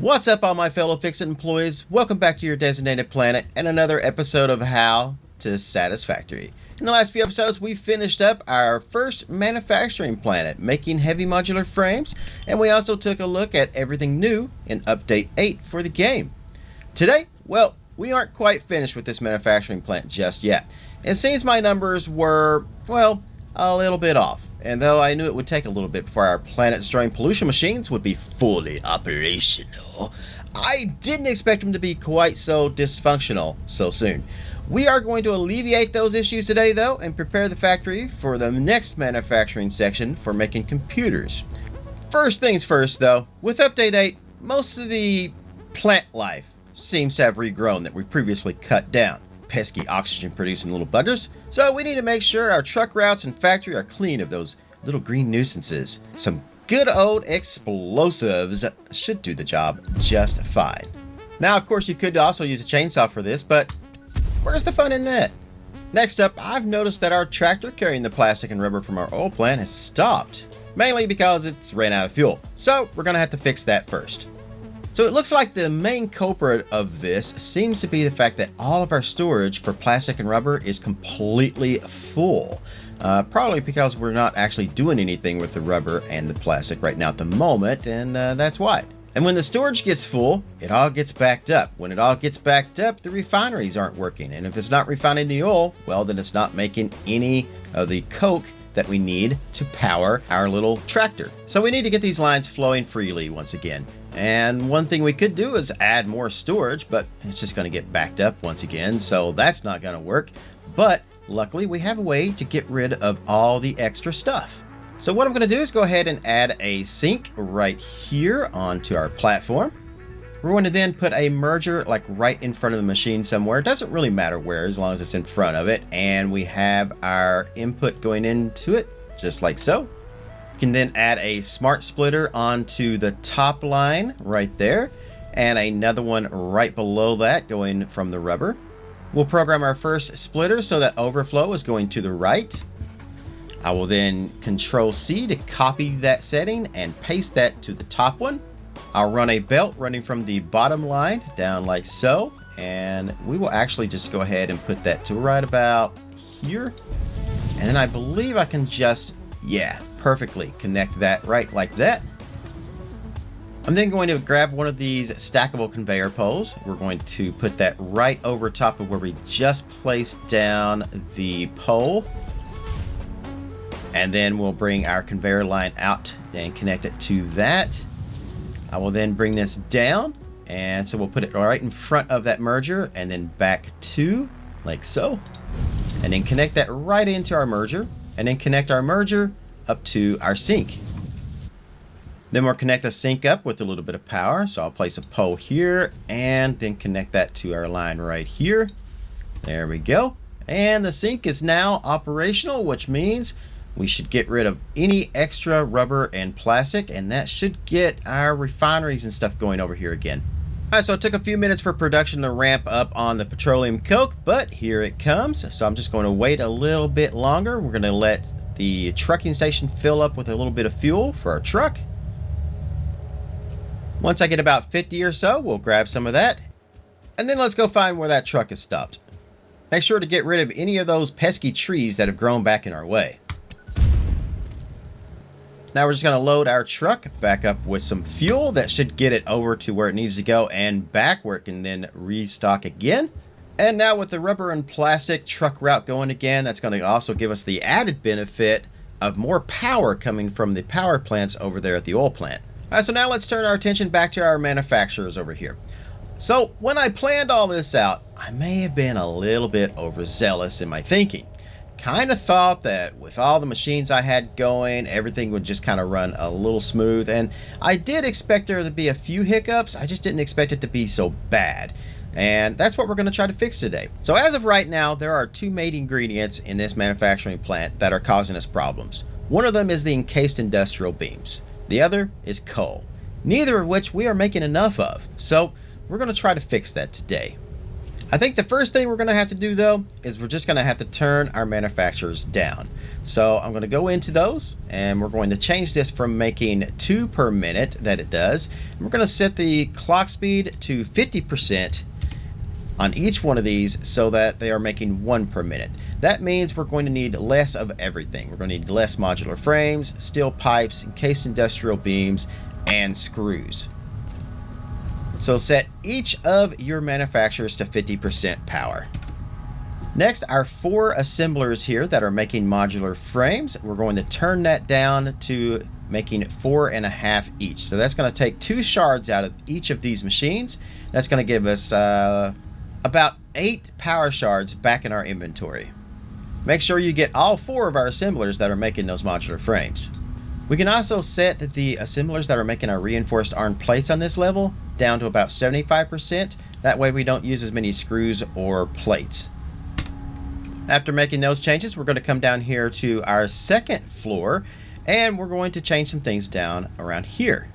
What's up, all my fellow Fix-It employees? Welcome back to your designated planet and another episode of How to Satisfactory. In the last few episodes, we finished up our first manufacturing planet, making heavy modular frames, and we also took a look at everything new in Update 8 for the game. Today, well, we aren't quite finished with this manufacturing plant just yet. It seems my numbers were, well, a little bit off. And though I knew it would take a little bit before our planet-destroying pollution machines would be fully operational, I didn't expect them to be quite so dysfunctional so soon. We are going to alleviate those issues today, though, and prepare the factory for the next manufacturing section for making computers. First things first, though, with Update 8, most of the plant life seems to have regrown that we previously cut down. Pesky oxygen-producing little buggers. So we need to make sure our truck routes and factory are clean of those little green nuisances. Some good old explosives should do the job just fine. Now, of course, you could also use a chainsaw for this, but where's the fun in that? Next up, I've noticed that our tractor carrying the plastic and rubber from our oil plant has stopped, mainly because it's ran out of fuel. So we're going to have to fix that first. So it looks like the main culprit of this seems to be the fact that all of our storage for plastic and rubber is completely full. Probably because we're not actually doing anything with the rubber and the plastic right now at the moment, and that's why. And when the storage gets full, it all gets backed up. When it all gets backed up, the refineries aren't working. And if it's not refining the oil, well, then it's not making any of the coke that we need to power our little tractor. So we need to get these lines flowing freely once again. And one thing we could do is add more storage, but it's just going to get backed up once again, so that's not going to work. But luckily, we have a way to get rid of all the extra stuff. So what I'm going to do is go ahead and add a sink right here onto our platform. We're going to then put a merger like right in front of the machine somewhere. It doesn't really matter where, as long as it's in front of it. And we have our input going into it, just like so. Can then add a smart splitter onto the top line right there, and another one right below that going from the rubber. We'll program our first splitter so that overflow is going to the right. I will then Control C to copy that setting and paste that to the top one. I'll run a belt running from the bottom line down like so, and we will actually just go ahead and put that to right about here. And then I believe I can just, perfectly connect that right like that. I'm then going to grab one of these stackable conveyor poles. We're going to put that right over top of where we just placed down the pole. And then we'll bring our conveyor line out and connect it to that. I will then bring this down, and so we'll put it right in front of that merger and then back to like so. And then connect that right into our merger, and then connect our merger up to our sink. Then we'll connect the sink up with a little bit of power. So I'll place a pole here and then connect that to our line right here. There we go. And the sink is now operational, which means we should get rid of any extra rubber and plastic, and that should get our refineries and stuff going over here again. Alright, so it took a few minutes for production to ramp up on the petroleum coke, but here it comes. So I'm just going to wait a little bit longer. We're going to let the trucking station fill up with a little bit of fuel for our truck. Once I get about 50 or so, we'll grab some of that. And then let's go find where that truck is stopped. Make sure to get rid of any of those pesky trees that have grown back in our way. Now we're just going to load our truck back up with some fuel. That should get it over to where it needs to go and back where it can then restock again. And now with the rubber and plastic truck route going again, that's going to also give us the added benefit of more power coming from the power plants over there at the oil plant. All right, so now let's turn our attention back to our manufacturers over here. So when I planned all this out, I may have been a little bit overzealous in my thinking. Kind of thought that with all the machines I had going, everything would just kind of run a little smooth. And I did expect there to be a few hiccups. I just didn't expect it to be so bad. And that's what we're going to try to fix today. So as of right now, there are two main ingredients in this manufacturing plant that are causing us problems. One of them is the encased industrial beams. The other is coal, neither of which we are making enough of. So we're going to try to fix that today. I think the first thing we're going to have to do though is we're just going to have to turn our manufacturers down. So I'm going to go into those and we're going to change this from making 2 per minute that it does. We're going to set the clock speed to 50% on each one of these so that they are making 1 per minute. That means we're going to need less of everything. We're going to need less modular frames, steel pipes, encased industrial beams, and screws. So set each of your manufacturers to 50% power. Next, our 4 assemblers here that are making modular frames, we're going to turn that down to making 4.5 each. So that's going to take 2 shards out of each of these machines. That's going to give us about 8 power shards back in our inventory. Make sure you get all 4 of our assemblers that are making those modular frames. We can also set the assemblers that are making our reinforced iron plates on this level down to about 75%. That way we don't use as many screws or plates. After making those changes, we're going to come down here to our second floor and we're going to change some things down around here.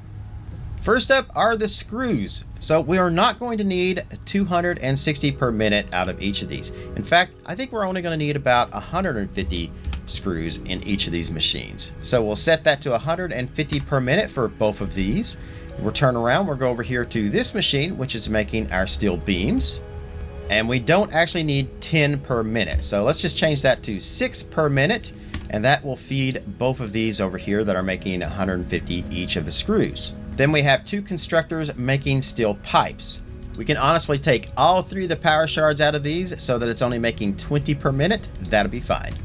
First up are the screws. So we are not going to need 260 per minute out of each of these. In fact, I think we're only going to need about 150 screws in each of these machines. So we'll set that to 150 per minute for both of these. We'll turn around, we'll go over here to this machine, which is making our steel beams. And we don't actually need 10 per minute. So let's just change that to 6 per minute. And that will feed both of these over here that are making 150 each of the screws. Then we have 2 constructors making steel pipes. We can honestly take all 3 of the power shards out of these so that it's only making 20 per minute. That'll be fine.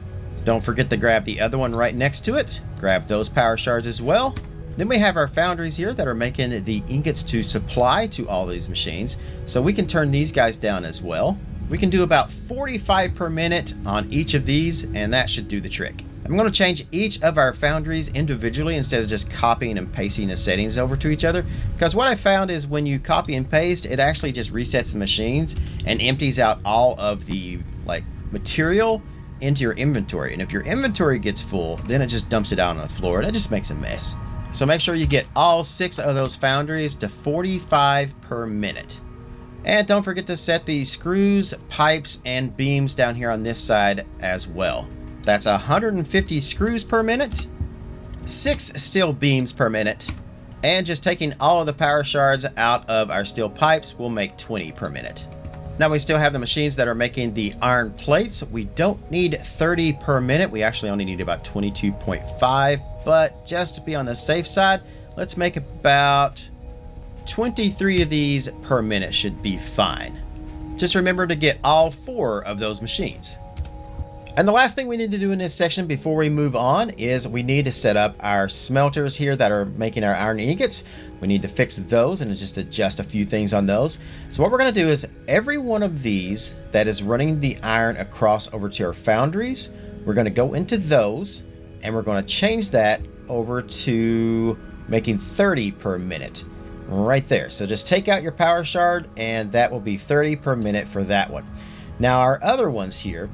Don't forget to grab the other one right next to it. Grab those power shards as well. Then we have our foundries here that are making the ingots to supply to all these machines. So we can turn these guys down as well. We can do about 45 per minute on each of these, and that should do the trick. I'm going to change each of our foundries individually instead of just copying and pasting the settings over to each other. Because what I found is when you copy and paste, it actually just resets the machines and empties out all of the material into your inventory. And if your inventory gets full, then it just dumps it out on the floor and it just makes a mess. So make sure you get all 6 of those foundries to 45 per minute. And don't forget to set the screws, pipes, and beams down here on this side as well. That's 150 screws per minute, 6 steel beams per minute, and just taking all of the power shards out of our steel pipes will make 20 per minute. Now we still have the machines that are making the iron plates. We don't need 30 per minute. We actually only need about 22.5, but just to be on the safe side, let's make about 23 of these per minute should be fine. Just remember to get all 4 of those machines. And the last thing we need to do in this section before we move on is we need to set up our smelters here that are making our iron ingots. We need to fix those and just adjust a few things on those. So what we're going to do is every one of these that is running the iron across over to our foundries, we're going to go into those and we're going to change that over to making 30 per minute right there. So just take out your power shard and that will be 30 per minute for that one. Now our other ones here,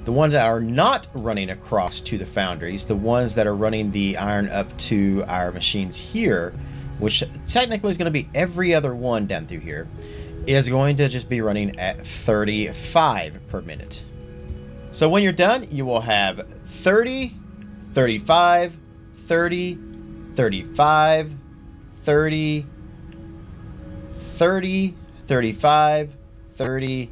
the ones that are not running across to the foundries, the ones that are running the iron up to our machines here, which technically is going to be every other one down through here, is going to just be running at 35 per minute. So when you're done, you will have 30, 35, 30, 35, 30, 30, 35, 30,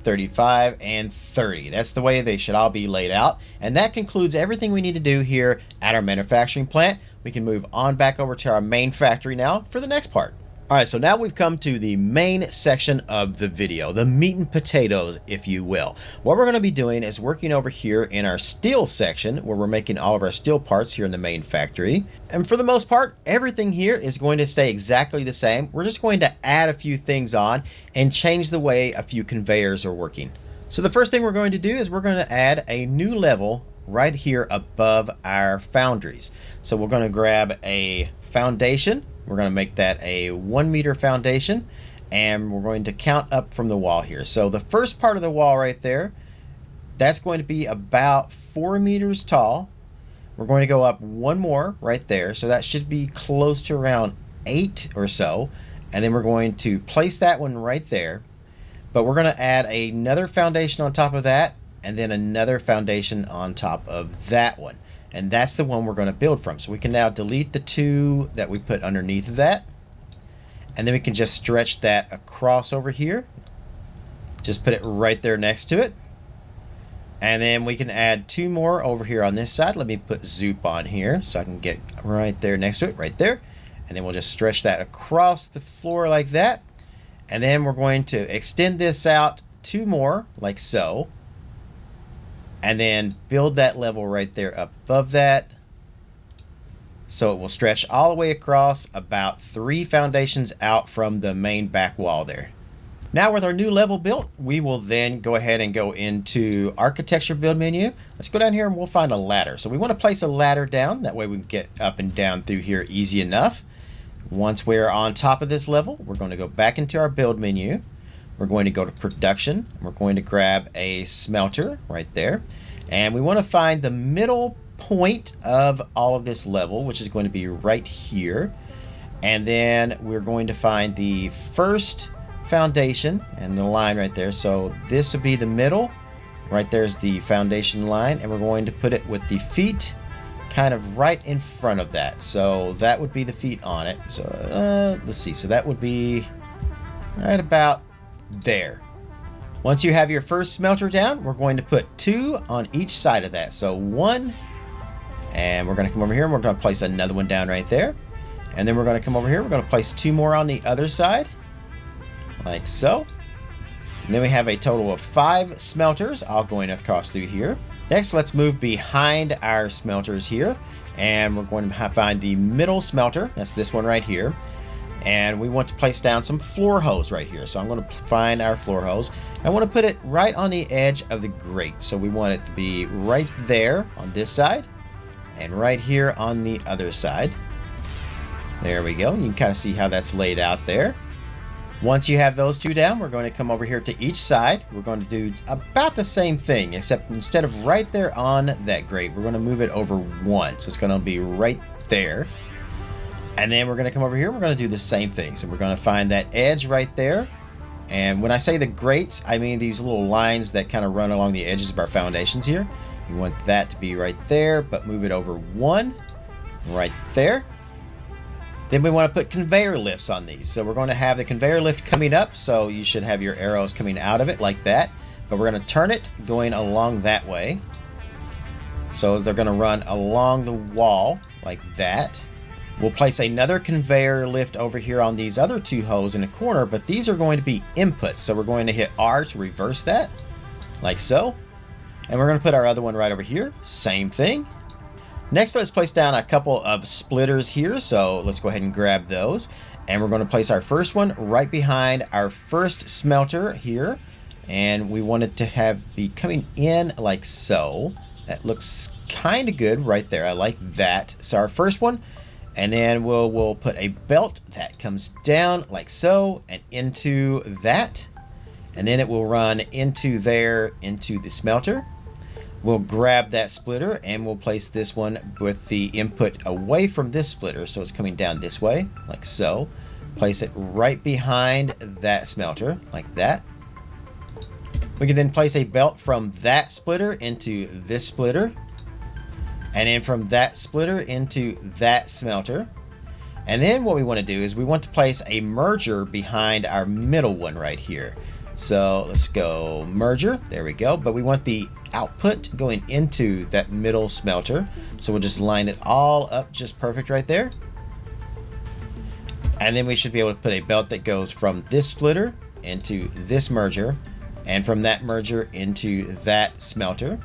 35, and 30. That's the way they should all be laid out. And that concludes everything we need to do here at our manufacturing plant. We can move on back over to our main factory now for the next part. All right, so now we've come to the main section of the video, the meat and potatoes, if you will. What we're going to be doing is working over here in our steel section where we're making all of our steel parts here in the main factory. And for the most part, everything here is going to stay exactly the same. We're just going to add a few things on and change the way a few conveyors are working. So the first thing we're going to do is we're going to add a new level right here above our foundries. So we're going to grab a foundation. We're going to make that a 1 meter foundation, and we're going to count up from the wall here. So the first part of the wall right there, that's going to be about 4 meters tall. We're going to go up one more right there. So that should be close to around 8 or so. And then we're going to place that one right there. But we're going to add another foundation on top of that, and then another foundation on top of that one. And that's the one we're going to build from. So we can now delete the two that we put underneath of that. And then we can just stretch that across over here. Just put it right there next to it. And then we can add two more over here on this side. Let me put Zoop on here so I can get right there next to it, right there. And then we'll just stretch that across the floor like that. And then we're going to extend this out two more, like so. And then build that level right there up above that. So it will stretch all the way across about 3 foundations out from the main back wall there. Now with our new level built, we will then go ahead and go into architecture build menu. Let's go down here and we'll find a ladder. So we want to place a ladder down. That way we can get up and down through here easy enough. Once we're on top of this level, we're going to go back into our build menu. We're going to go to production. We're going to grab a smelter right there. And we want to find the middle point of all of this level, which is going to be right here. And then we're going to find the first foundation and the line right there. So this will be the middle. Right there's the foundation line, and we're going to put it with the feet kind of right in front of that. So that would be the feet on it. So let's see. So that would be right about there. Once you have your first smelter down, we're going to put 2 on each side of that. So 1, and we're going to come over here and we're going to place another one down right there. And then we're going to come over here. We're going to place 2 more on the other side, like so. And then we have a total of 5 smelters all going across through here. Next, let's move behind our smelters here, and we're going to find the middle smelter. That's this one right here. And we want to place down some floor hose right here. So I'm going to find our floor hose. I want to put it right on the edge of the grate. So we want it to be right there on this side and right here on the other side. There we go. You can kind of see how that's laid out there. Once you have those 2 down, we're going to come over here to each side. We're going to do about the same thing, except instead of right there on that grate, we're going to move it over 1. So it's going to be right there. And then we're going to come over here. We're going to do the same thing. So we're going to find that edge right there. And when I say the grates, I mean these little lines that kind of run along the edges of our foundations here. We want that to be right there, but move it over 1 right there. Then we want to put conveyor lifts on these. So we're going to have the conveyor lift coming up. So you should have your arrows coming out of it like that. But we're going to turn it going along that way. So they're going to run along the wall like that. We'll place another conveyor lift over here on these other 2 hoses in the corner. But these are going to be inputs. So we're going to hit R to reverse that, like so. And we're going to put our other one right over here. Same thing. Next, let's place down a couple of splitters here. So let's go ahead and grab those. And we're going to place our first one right behind our first smelter here. And we want it to be coming in like so. That looks kind of good right there. I like that. So our first one. And then we'll put a belt that comes down like so and into that. And then it will run into there, into the smelter. We'll grab that splitter and we'll place this one with the input away from this splitter. So it's coming down this way, like so. Place it right behind that smelter, like that. We can then place a belt from that splitter into this splitter. And then from that splitter into that smelter. And then what we want to do is we want to place a merger behind our middle one right here. So let's go merger. There we go. But we want the output going into that middle smelter. So we'll just line it all up just perfect right there. And then we should be able to put a belt that goes from this splitter into this merger. And from that merger into that smelter.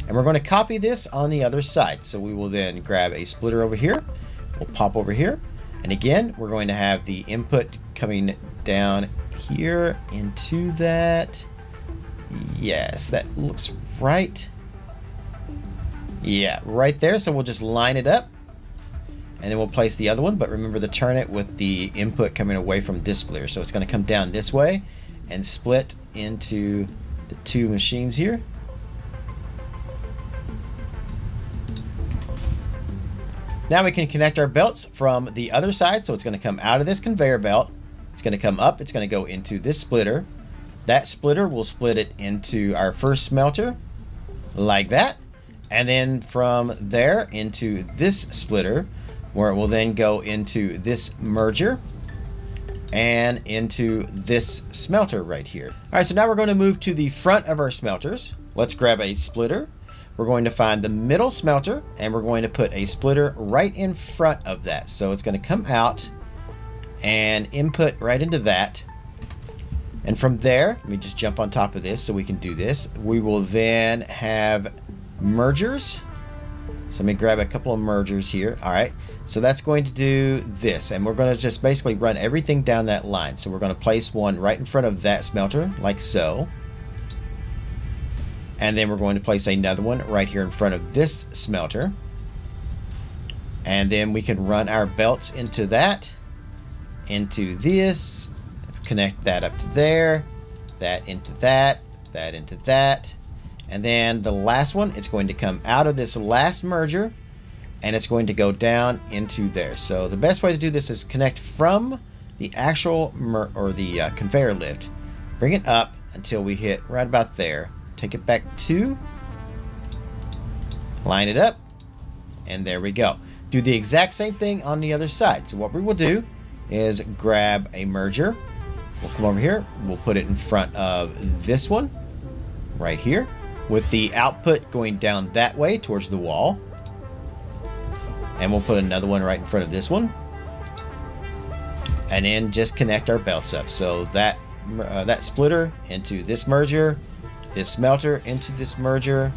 And we're going to copy this on the other side. So we will then grab a splitter over here. We'll pop over here. And again, we're going to have the input coming down here into that. Yes, that looks right. Yeah, right there. So we'll just line it up. And then we'll place the other one. But remember to turn it with the input coming away from this splitter. So it's going to come down this way and split into the 2 machines here. Now we can connect our belts from the other side. So it's going to come out of this conveyor belt. It's going to come up. It's going to go into this splitter. That splitter will split it into our first smelter, like that. And then from there into this splitter, where it will then go into this merger and into this smelter right here. All right, so now we're going to move to the front of our smelters. Let's grab a splitter. We're going to find the middle smelter, and we're going to put a splitter right in front of that. So it's going to come out and input right into that. And from there, let me just jump on top of this so we can do this. We will then have mergers. So let me grab a couple of mergers here. All right, so that's going to do this, and we're going to just basically run everything down that line. So we're going to place one right in front of that smelter, like so. And then we're going to place another one right here in front of this smelter. And then we can run our belts into that, into this, connect that up to there, that into that, that into that. And then the last one, it's going to come out of this last merger, and it's going to go down into there. So the best way to do this is connect from the actual conveyor lift, bring it up until we hit right about there. Take it back to, line it up, and there we go. Do the exact same thing on the other side. So what we will do is grab a merger. We'll come over here. We'll put it in front of this one right here, with the output going down that way towards the wall. And we'll put another one right in front of this one. And then just connect our belts up. So that splitter into this merger, this smelter into this merger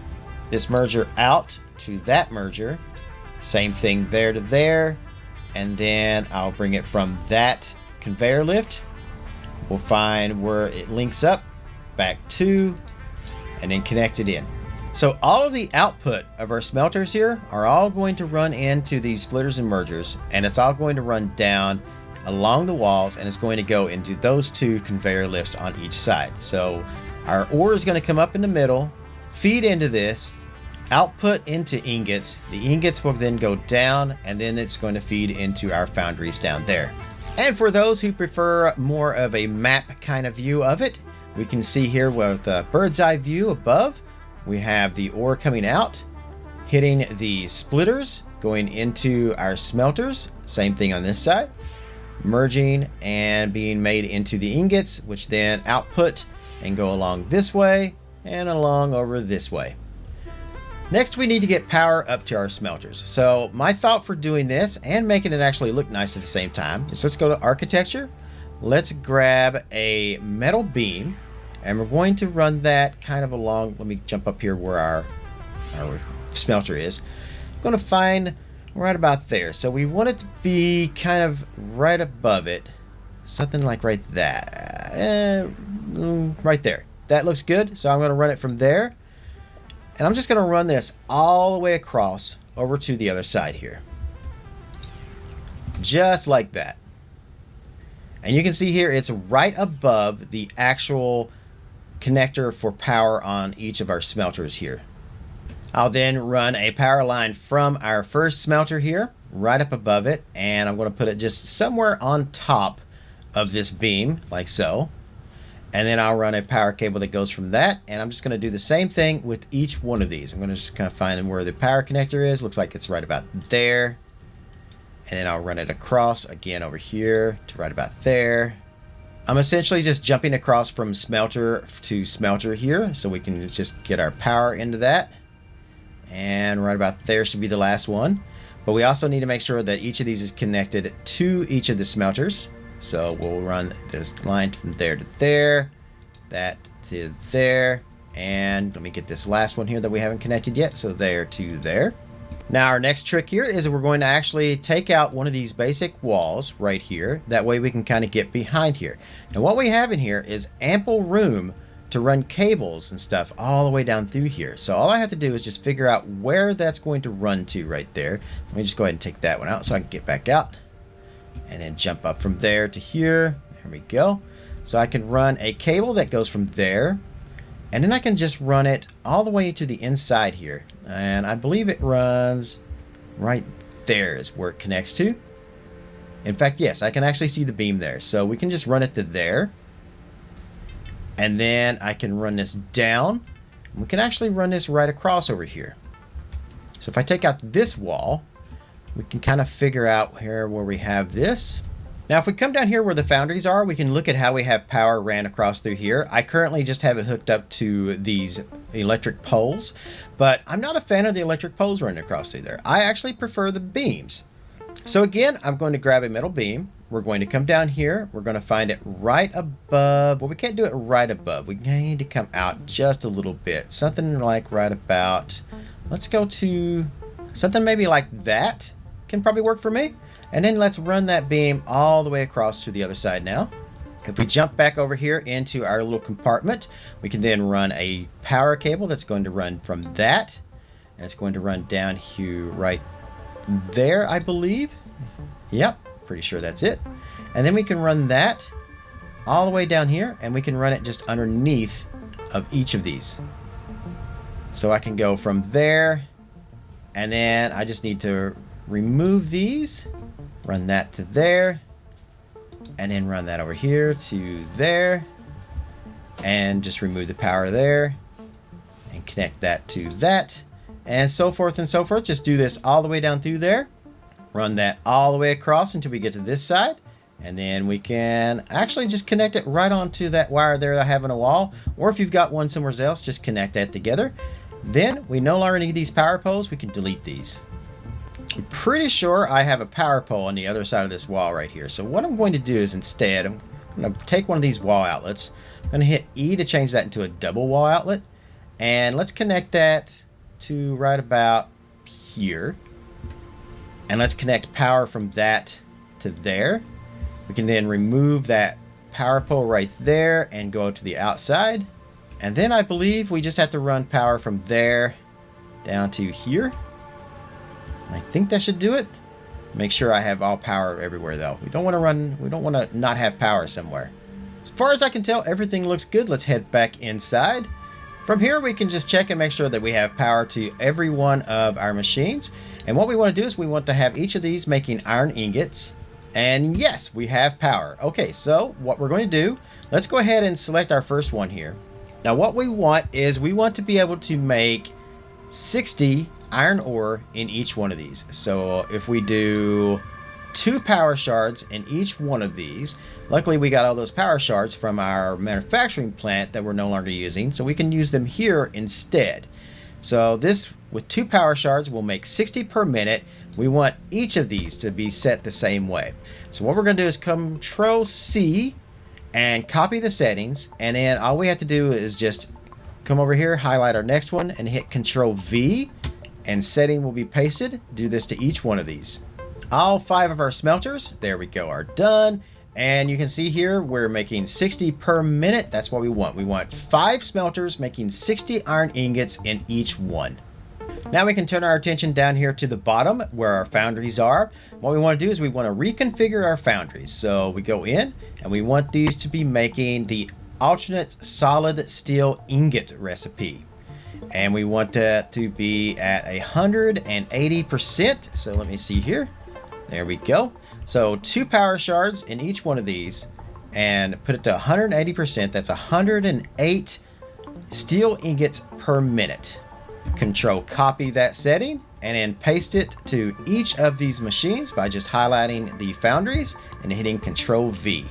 out to that merger, same thing there to there, and then I'll bring it from that conveyor lift. We'll find where it links up back to, and then connect it in. So all of the output of our smelters here are all going to run into these splitters and mergers, and it's all going to run down along the walls, and it's going to go into those two conveyor lifts on each side. So our ore is going to come up in the middle, feed into this, output into ingots. The ingots will then go down, and then it's going to feed into our foundries down there. And for those who prefer more of a map kind of view of it, we can see here with a bird's eye view above, we have the ore coming out, hitting the splitters, going into our smelters. Same thing on this side, merging and being made into the ingots, which then output and go along this way and along over this way. Next, we need to get power up to our smelters. So my thought for doing this and making it actually look nice at the same time is, let's go to architecture. Let's grab a metal beam, and we're going to run that kind of along. Let me jump up here where our smelter is. I'm going to find right about there. So we want it to be kind of right above it. Something like right that. Right there. That looks good. So I'm going to run it from there. And I'm just going to run this all the way across over to the other side here. Just like that. And you can see here it's right above the actual connector for power on each of our smelters here. I'll then run a power line from our first smelter here right up above it, and I'm going to put it just somewhere on top of this beam like so. And then I'll run a power cable that goes from that, and I'm just going to do the same thing with each one of these. I'm going to just kind of find where the power connector is. Looks like it's right about there. And then I'll run it across again over here to right about there. I'm essentially just jumping across from smelter to smelter here, so we can just get our power into that. And right about there should be the last one. But we also need to make sure that each of these is connected to each of the smelters. So we'll run this line from there to there, that to there, and let me get this last one here that we haven't connected yet. So there to there. Now our next trick here is that we're going to actually take out one of these basic walls right here. That way we can kind of get behind here. And what we have in here is ample room to run cables and stuff all the way down through here. So all I have to do is just figure out where that's going to run to right there. Let me just go ahead and take that one out so I can get back out. And then jump up from there to here. There we go. So I can run a cable that goes from there. And then I can just run it all the way to the inside here. And I believe it runs right there is where it connects to. In fact, yes, I can actually see the beam there. So we can just run it to there. And then I can run this down. We can actually run this right across over here. So if I take out this wall, we can kind of figure out here where we have this. Now, if we come down here where the foundries are, we can look at how we have power ran across through here. I currently just have it hooked up to these electric poles, but I'm not a fan of the electric poles running across through there. I actually prefer the beams. So again, I'm going to grab a metal beam. We're going to come down here. We're going to find it right above. Well, we can't do it right above. We need to come out just a little bit. Something like right about, let's go to something maybe like that can probably work for me. And then let's run that beam all the way across to the other side now. If we jump back over here into our little compartment, we can then run a power cable that's going to run from that. And it's going to run down here right there, I believe. Yep, pretty sure that's it. And then we can run that all the way down here, and we can run it just underneath of each of these. So I can go from there, and then I just need to remove these. Run that to there, and then run that over here to there, and just remove the power there, and connect that to that, and so forth and so forth. Just do this all the way down through there. Run that all the way across until we get to this side, and then we can actually just connect it right onto that wire there I have on a wall, or if you've got one somewhere else, just connect that together. Then we no longer need these power poles. We can delete these. I'm pretty sure I have a power pole on the other side of this wall right here. So what I'm going to do is instead, I'm going to take one of these wall outlets. I'm going to hit E to change that into a double wall outlet. And let's connect that to right about here. And let's connect power from that to there. We can then remove that power pole right there and go to the outside. And then I believe we just have to run power from there down to here. I think that should do it. Make sure I have all power everywhere though. We don't want to not have power somewhere. As far as I can tell, everything looks good. Let's head back inside. From here, we can just check and make sure that we have power to every one of our machines. And what we want to do is we want to have each of these making iron ingots. And yes, we have power. Okay, so what we're going to do, let's go ahead and select our first one here. Now what we want is we want to be able to make 60 iron ore in each one of these. So if we do 2 power shards in each one of these, luckily we got all those power shards from our manufacturing plant that we're no longer using, so we can use them here instead. So this, with 2 power shards, will make 60 per minute. We want each of these to be set the same way. So what we're going to do is Control C and copy the settings, and then all we have to do is just come over here, highlight our next one, and hit Control V, and setting will be pasted. Do this to each one of these. All 5 of our smelters, there we go, are done. And you can see here we're making 60 per minute. That's what we want. We want 5 smelters making 60 iron ingots in each one. Now we can turn our attention down here to the bottom where our foundries are. What we want to do is we want to reconfigure our foundries. So we go in and we want these to be making the alternate solid steel ingot recipe. And we want that to be at 180%. So let me see here. There we go. So 2 power shards in each one of these and put it to 180%. That's 108 steel ingots per minute. Control copy that setting and then paste it to each of these machines by just highlighting the foundries and hitting Control V.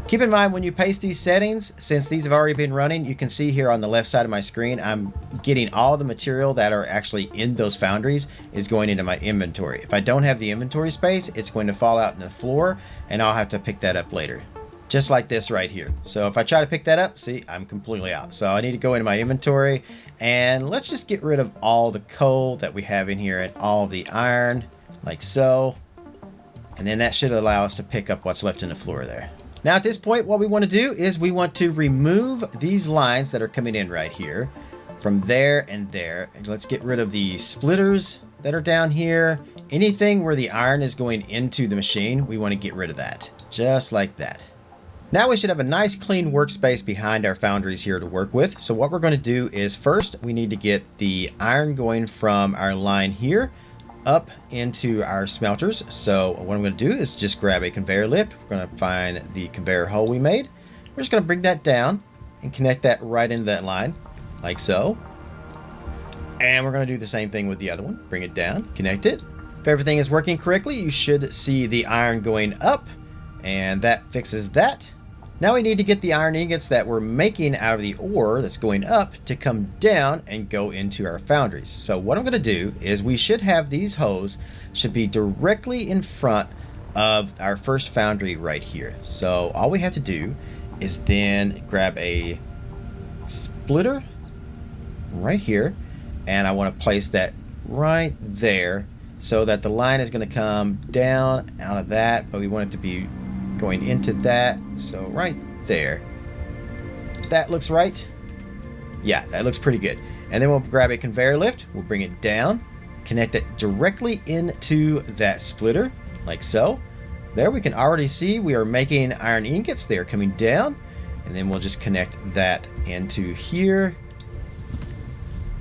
Keep in mind when you paste these settings, since these have already been running, you can see here on the left side of my screen, I'm getting all the material that are actually in those foundries is going into my inventory. If I don't have the inventory space, it's going to fall out in the floor and I'll have to pick that up later. Just like this right here. So if I try to pick that up, see, I'm completely out. So I need to go into my inventory and let's just get rid of all the coal that we have in here and all the iron, like so. And then that should allow us to pick up what's left in the floor there. Now at this point, what we want to do is we want to remove these lines that are coming in right here from there and there. And let's get rid of the splitters that are down here. Anything where the iron is going into the machine, we want to get rid of that, just like that. Now we should have a nice clean workspace behind our foundries here to work with. So what we're going to do is first we need to get the iron going from our line here up into our smelters. So what I'm going to do is just grab a conveyor lift. We're going to find the conveyor hole we made. We're just going to bring that down and connect that right into that line, like so. And we're going to do the same thing with the other one. Bring it down, connect it. If everything is working correctly, you should see the iron going up, and that fixes that. Now we need to get the iron ingots that we're making out of the ore that's going up to come down and go into our foundries. So what I'm going to do is we should have these holes should be directly in front of our first foundry right here. So all we have to do is then grab a splitter right here, and I want to place that right there so that the line is going to come down out of that, but we want it to be going into that. So right there. That looks right. Yeah, that looks pretty good. And then we'll grab a conveyor lift, we'll bring it down, connect it directly into that splitter, like so. There we can already see we are making iron ingots. They are coming down, and then we'll just connect that into here.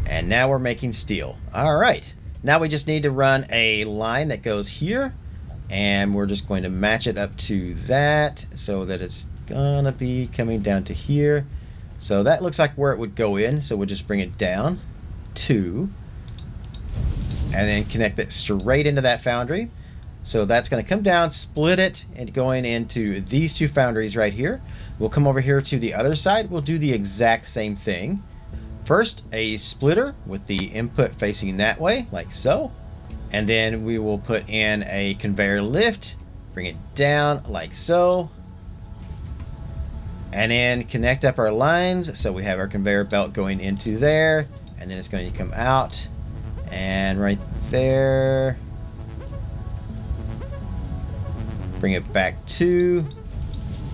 And now we're making steel. All right. Now we just need to run a line that goes here, and we're just going to match it up to that so that it's gonna be coming down to here. So that looks like where it would go in. So we'll just bring it down 2, and then connect it straight into that foundry. So that's going to come down, split it, and going into these 2 foundries right here. We'll come over here to the other side. We'll do the exact same thing. First, a splitter with the input facing that way, like so. And then we will put in a conveyor lift, bring it down like so. And then connect up our lines. So we have our conveyor belt going into there, and then it's going to come out and right there. Bring it back to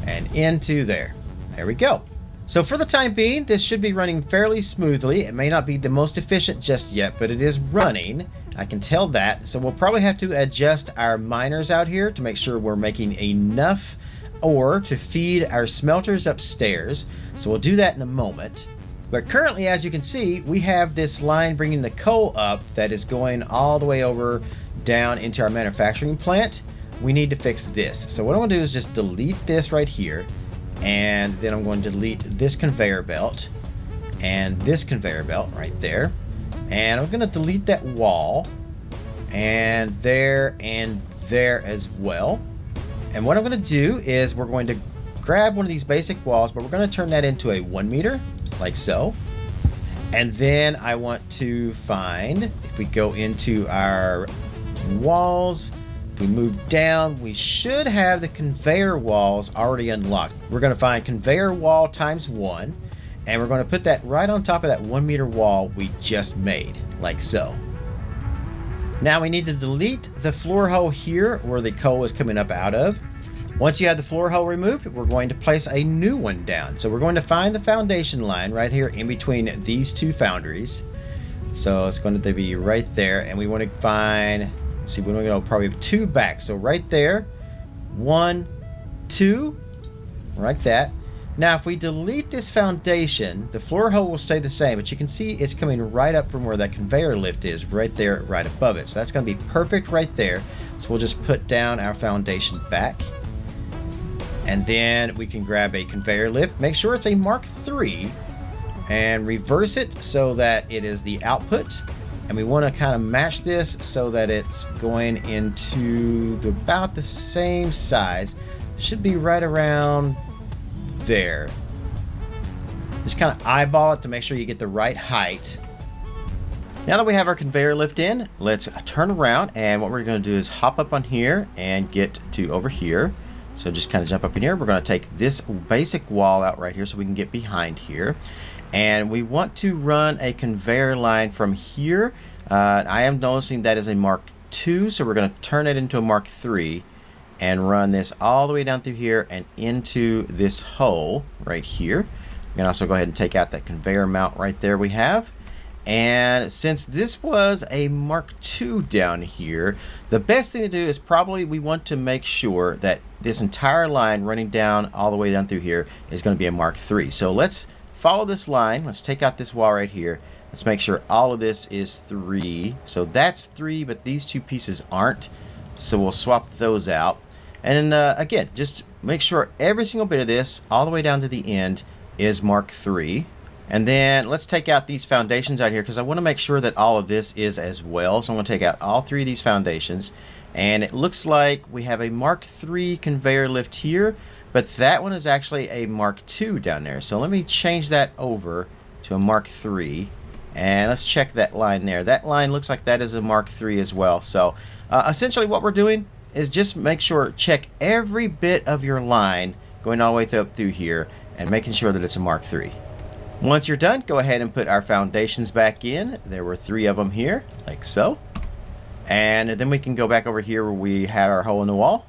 and into there. There we go. So for the time being, this should be running fairly smoothly. It may not be the most efficient just yet, but it is running. I can tell that. So we'll probably have to adjust our miners out here to make sure we're making enough ore to feed our smelters upstairs. So we'll do that in a moment. But currently, as you can see, we have this line bringing the coal up that is going all the way over down into our manufacturing plant. We need to fix this. So what I'm going to do is just delete this right here. And then I'm going to delete this conveyor belt and this conveyor belt right there. And I'm going to delete that wall and there as well. And what I'm going to do is we're going to grab one of these basic walls, but we're going to turn that into a 1 meter, like so. And then I want to find, if we go into our walls, we move down, we should have the conveyor walls already unlocked. We're going to find conveyor wall times 1, and we're going to put that right on top of that 1 meter wall we just made, like so. Now we need to delete the floor hole here where the coal is coming up out of. Once you have the floor hole removed, we're going to place a new one down. So we're going to find the foundation line right here in between these 2 foundries. So it's going to be right there, and we want to find, see, we're going to go probably 2 back. So right there, 1, 2, like that. Now if we delete this foundation, the floor hole will stay the same, but you can see it's coming right up from where that conveyor lift is, right there, right above it. So that's going to be perfect right there. So we'll just put down our foundation back. And then we can grab a conveyor lift. Make sure it's a Mark III and reverse it so that it is the output. And we want to kind of match this so that it's going into about the same size. It should be right around there. Just kind of eyeball it to make sure you get the right height. Now that we have our conveyor lift in, let's turn around, and what we're going to do is hop up on here and get to over here. So just kind of jump up in here. We're going to take this basic wall out right here so we can get behind here. And we want to run a conveyor line from here. I am noticing that is a Mark II, so we're going to turn it into a Mark III and run this all the way down through here and into this hole right here. We can also go ahead and take out that conveyor mount right there we have. And since this was a Mark II down here, the best thing to do is probably we want to make sure that this entire line running down all the way down through here is going to be a Mark III. So let's follow this line. Let's take out this wall right here. Let's make sure all of this is 3. So that's 3, but these 2 pieces aren't. So we'll swap those out. And again, just make sure every single bit of this all the way down to the end is Mark III. And then let's take out these foundations out here because I want to make sure that all of this is as well. So I'm going to take out all 3 of these foundations. And it looks like we have a Mark III conveyor lift here, but that one is actually a Mark II down there. So let me change that over to a Mark III. And let's check that line there. That line looks like that is a Mark III as well. So essentially what we're doing is just make sure, check every bit of your line going all the way up through here and making sure that it's a Mark III. Once you're done, go ahead and put our foundations back in. There were 3 of them here, like so. And then we can go back over here where we had our hole in the wall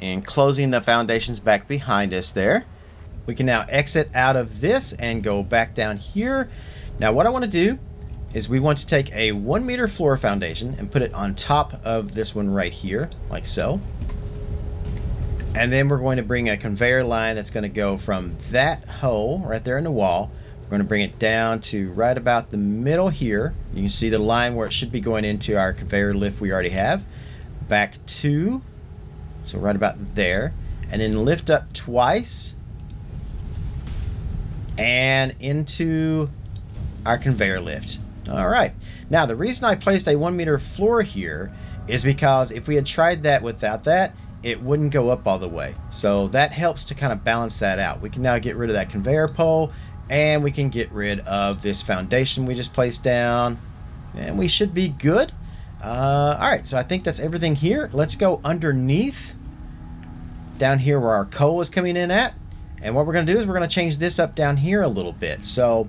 and closing the foundations back behind us there. We can now exit out of this and go back down here. Now what I want to do is we want to take a 1 meter floor foundation and put it on top of this one right here, like so. And then we're going to bring a conveyor line that's going to go from that hole right there in the wall. We're going to bring it down to right about the middle here. You can see the line where it should be going into our conveyor lift we already have. Back 2, so right about there. And then lift up twice. And into our conveyor lift. All right. Now the reason I placed a 1 meter floor here is because if we had tried that without that, it wouldn't go up all the way. So that helps to kind of balance that out. We can now get rid of that conveyor pole and we can get rid of this foundation we just placed down and we should be good. All right, so I think that's everything here. Let's go underneath down here where our coal is coming in at. And what we're going to do is we're going to change this up down here a little bit. So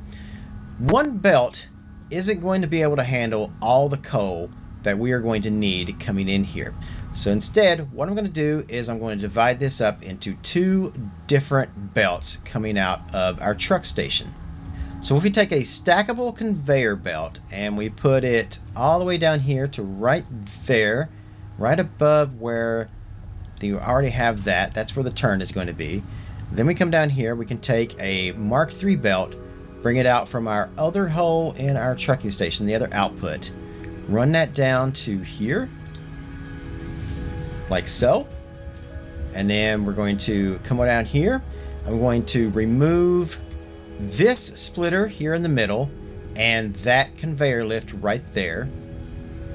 one belt isn't going to be able to handle all the coal that we are going to need coming in here. So instead, what I'm going to do is I'm going to divide this up into 2 different belts coming out of our truck station. So if we take a stackable conveyor belt and we put it all the way down here to right there, right above where you already have that, that's where the turn is going to be. Then we come down here, we can take a Mark III belt, bring it out from our other hole in our trucking station, the other output. Run that down to here, like so. And then we're going to come down here. I'm going to remove this splitter here in the middle and that conveyor lift right there.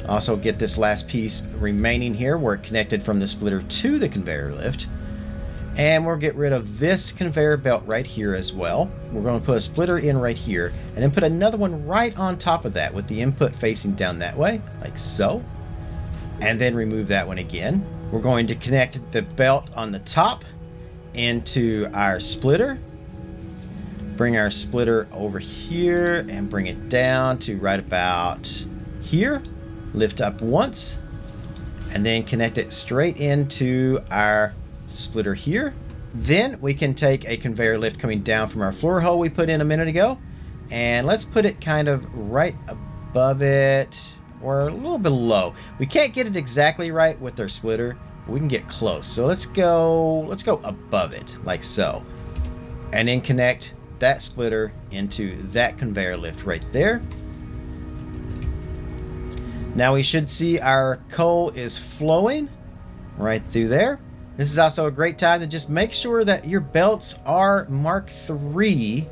Also get this last piece remaining here where it connected from the splitter to the conveyor lift. And we'll get rid of this conveyor belt right here as well. We're going to put a splitter in right here and then put another one right on top of that with the input facing down that way, like so. And then remove that one again. We're going to connect the belt on the top into our splitter. Bring our splitter over here and bring it down to right about here. Lift up once and then connect it straight into our splitter here. Then we can take a conveyor lift coming down from our floor hole we put in a minute ago, and let's put it kind of right above it or a little below. We can't get it exactly right with our splitter, but we can get close. So let's go above it like so, and then connect that splitter into that conveyor lift right there. Now we should see our coal is flowing right through there. This is also a great time to just make sure that your belts are Mark III.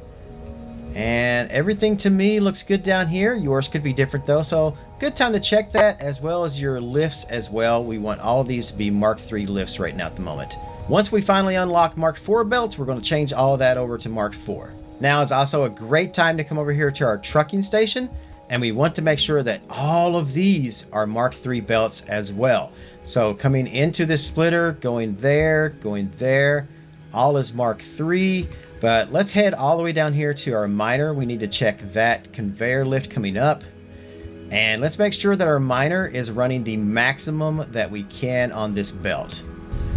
And everything to me looks good down here. Yours could be different though, so good time to check that, as well as your lifts as well. We want all of these to be Mark III lifts right now at the moment. Once we finally unlock Mark IV belts, we're going to change all of that over to Mark IV. Now is also a great time to come over here to our trucking station, and we want to make sure that all of these are Mark III belts as well. So coming into this splitter, going there, all is Mark III. But let's head all the way down here to our miner. We need to check that conveyor lift coming up. And let's make sure that our miner is running the maximum that we can on this belt.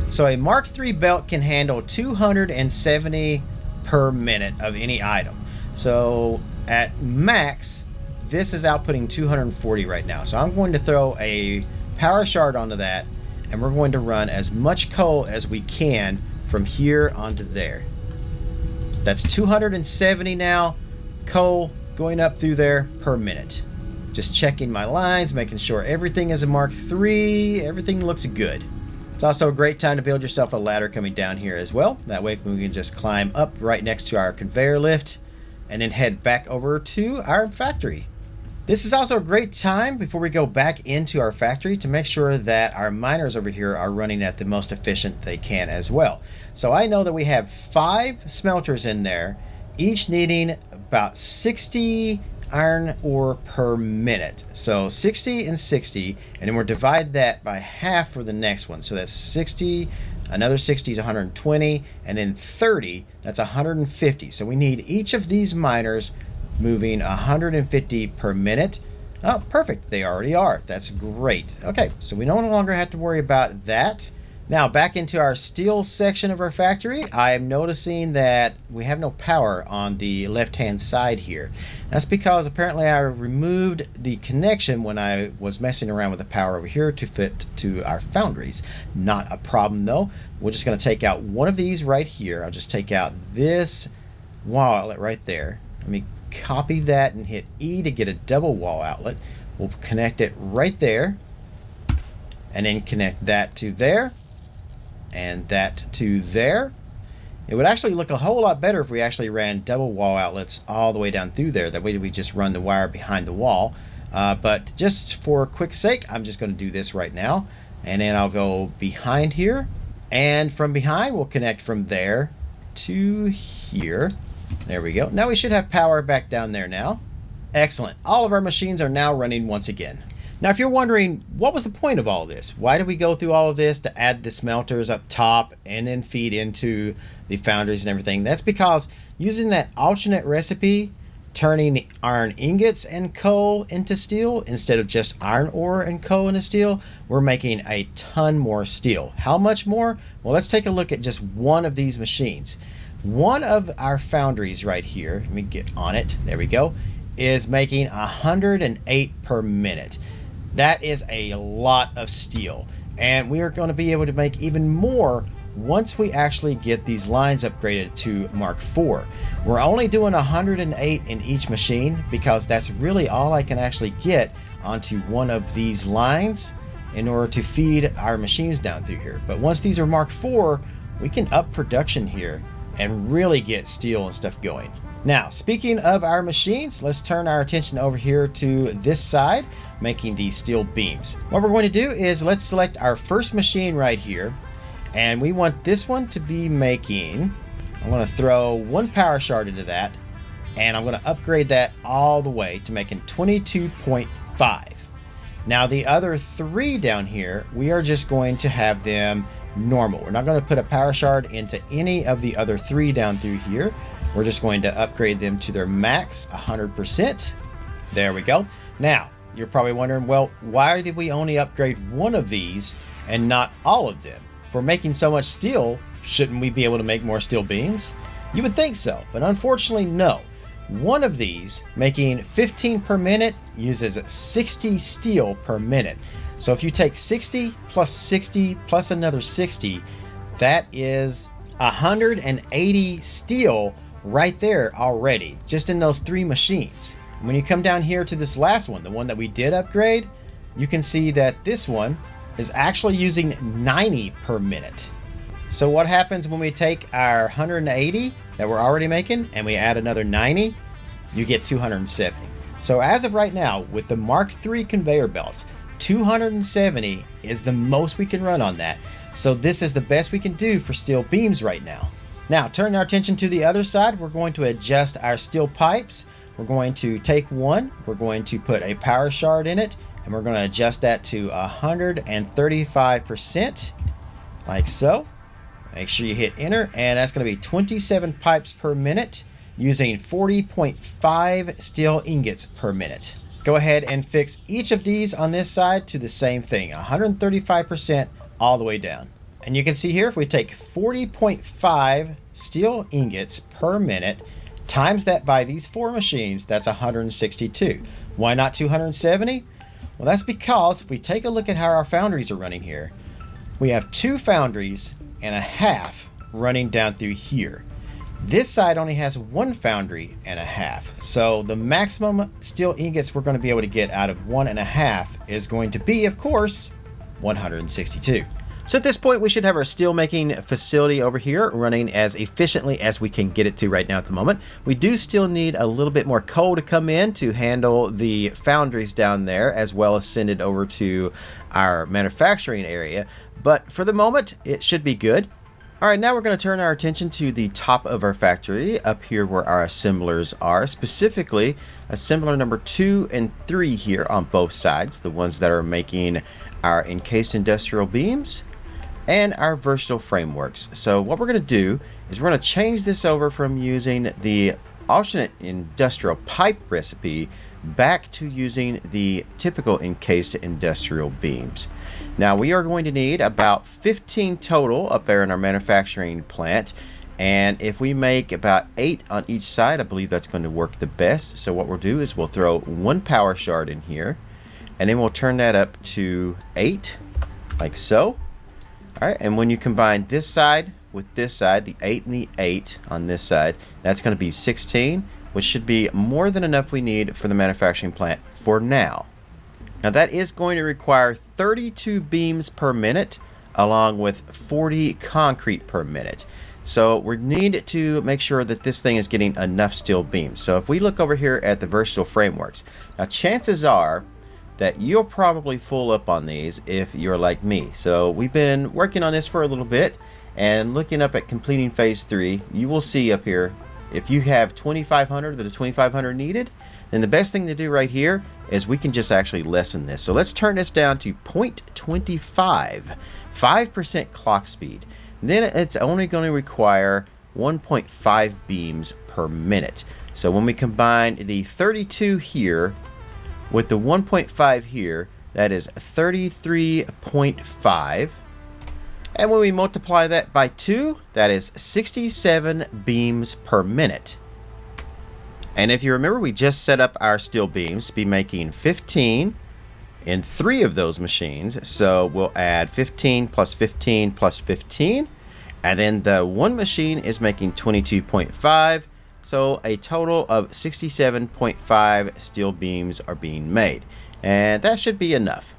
So a Mark III belt can handle 270 per minute of any item. So at max, this is outputting 240 right now. So I'm going to throw a power shard onto that, and we're going to run as much coal as we can from here onto there. That's 270 now, coal going up through there per minute. Just checking my lines, making sure everything is a Mark III, everything looks good. It's also a great time to build yourself a ladder coming down here as well. That way we can just climb up right next to our conveyor lift and then head back over to our factory. This is also a great time before we go back into our factory to make sure that our miners over here are running at the most efficient they can as well. So I know that we have 5 smelters in there, each needing about 60 iron ore per minute. So 60 and 60, and then we'll divide that by half for the next one. So that's 60, another 60 is 120, and then 30, that's 150. So we need each of these miners moving 150 per minute. Oh, perfect. They already are. That's great. Okay, so we no longer have to worry about that. Now back into our steel section of our factory, I am noticing that we have no power on the left-hand side here. That's because apparently I removed the connection when I was messing around with the power over here to fit to our foundries. Not a problem though. We're just going to take out one of these right here. I'll just take out this wall outlet right there. Let me copy that and hit E to get a double wall outlet. We'll connect it right there, and then connect that to there and that to there. It would actually look a whole lot better if we actually ran double wall outlets all the way down through there. That way we just run the wire behind the wall. But just for quick sake, I'm just going to do this right now. And then I'll go behind here. And from behind, we'll connect from there to here. There we go. Now we should have power back down there now. Excellent. All of our machines are now running once again. Now, if you're wondering, what was the point of all this? Why did we go through all of this to add the smelters up top and then feed into the foundries and everything? That's because using that alternate recipe, turning iron ingots and coal into steel instead of just iron ore and coal into steel, we're making a ton more steel. How much more? Well, let's take a look at just one of these machines. One of our foundries right here, let me get on it, there we go, is making 108 per minute. That is a lot of steel, and we are going to be able to make even more once we actually get these lines upgraded to Mark IV. We're only doing 108 in each machine because that's really all I can actually get onto one of these lines in order to feed our machines down through here. But once these are Mark IV, we can up production here and really get steel and stuff going. Now, speaking of our machines, let's turn our attention over here to this side, making these steel beams. What we're going to do is let's select our first machine right here, and we want this one to be making, I'm going to throw 1 power shard into that, and I'm going to upgrade that all the way to making 22.5. Now the other 3 down here, we are just going to have them normal. We're not going to put a power shard into any of the other 3 down through here. We're just going to upgrade them to their max 100%. There we go. Now, you're probably wondering, well, why did we only upgrade one of these and not all of them? For making so much steel, shouldn't we be able to make more steel beams? You would think so, but unfortunately, no. One of these, making 15 per minute, uses 60 steel per minute. So if you take 60 plus 60 plus another 60, that is 180 steel right there already, just in those 3 machines. When you come down here to this last one, the one that we did upgrade, you can see that this one is actually using 90 per minute. So what happens when we take our 180 that we're already making and we add another 90? You get 270. So as of right now, with the Mark III conveyor belts, 270 is the most we can run on that. So this is the best we can do for steel beams right now. Now, turning our attention to the other side, we're going to adjust our steel pipes. We're going to take one, we're going to put a power shard in it, and we're going to adjust that to 135%, like so. Make sure you hit enter, and that's going to be 27 pipes per minute, using 40.5 steel ingots per minute. Go ahead and fix each of these on this side to the same thing, 135% all the way down. And you can see here, if we take 40.5 steel ingots per minute, times that by these 4 machines, that's 162. Why not 270? Well, that's because if we take a look at how our foundries are running here, we have 2 foundries and a half running down through here. This side only has 1 foundry and a half. So the maximum steel ingots we're going to be able to get out of 1.5 is going to be, of course, 162. So at this point, we should have our steel making facility over here running as efficiently as we can get it to right now at the moment. We do still need a little bit more coal to come in to handle the foundries down there, as well as send it over to our manufacturing area. But for the moment, it should be good. All right, now we're going to turn our attention to the top of our factory, up here where our assemblers are, specifically assembler number 2 and 3 here on both sides, the ones that are making our encased industrial beams and our versatile frameworks. So what we're going to do is we're going to change this over from using the alternate industrial pipe recipe back to using the typical encased industrial beams. Now we are going to need about 15 total up there in our manufacturing plant, and if we make about 8 on each side, I believe that's going to work the best. So what we'll do is we'll throw 1 power shard in here, and then we'll turn that up to 8 like so. Alright, and when you combine this side with this side, the 8 and the 8 on this side, that's going to be 16, which should be more than enough we need for the manufacturing plant for now. Now that is going to require 32 beams per minute along with 40 concrete per minute. So we need to make sure that this thing is getting enough steel beams. So if we look over here at the versatile frameworks, now chances are that you'll probably full up on these if you're like me. So we've been working on this for a little bit, and looking up at completing phase 3, you will see up here, if you have 2,500 or the 2,500 needed, then the best thing to do right here is we can just actually lessen this. So let's turn this down to 0.25, 5% clock speed. Then it's only going to require 1.5 beams per minute. So when we combine the 32 here with the 1.5 here, that is 33.5. And when we multiply that by 2, that is 67 beams per minute. And if you remember, we just set up our steel beams to be making 15 in 3 of those machines. So we'll add 15 plus 15 plus 15. And then the one machine is making 22.5. So a total of 67.5 steel beams are being made. And that should be enough.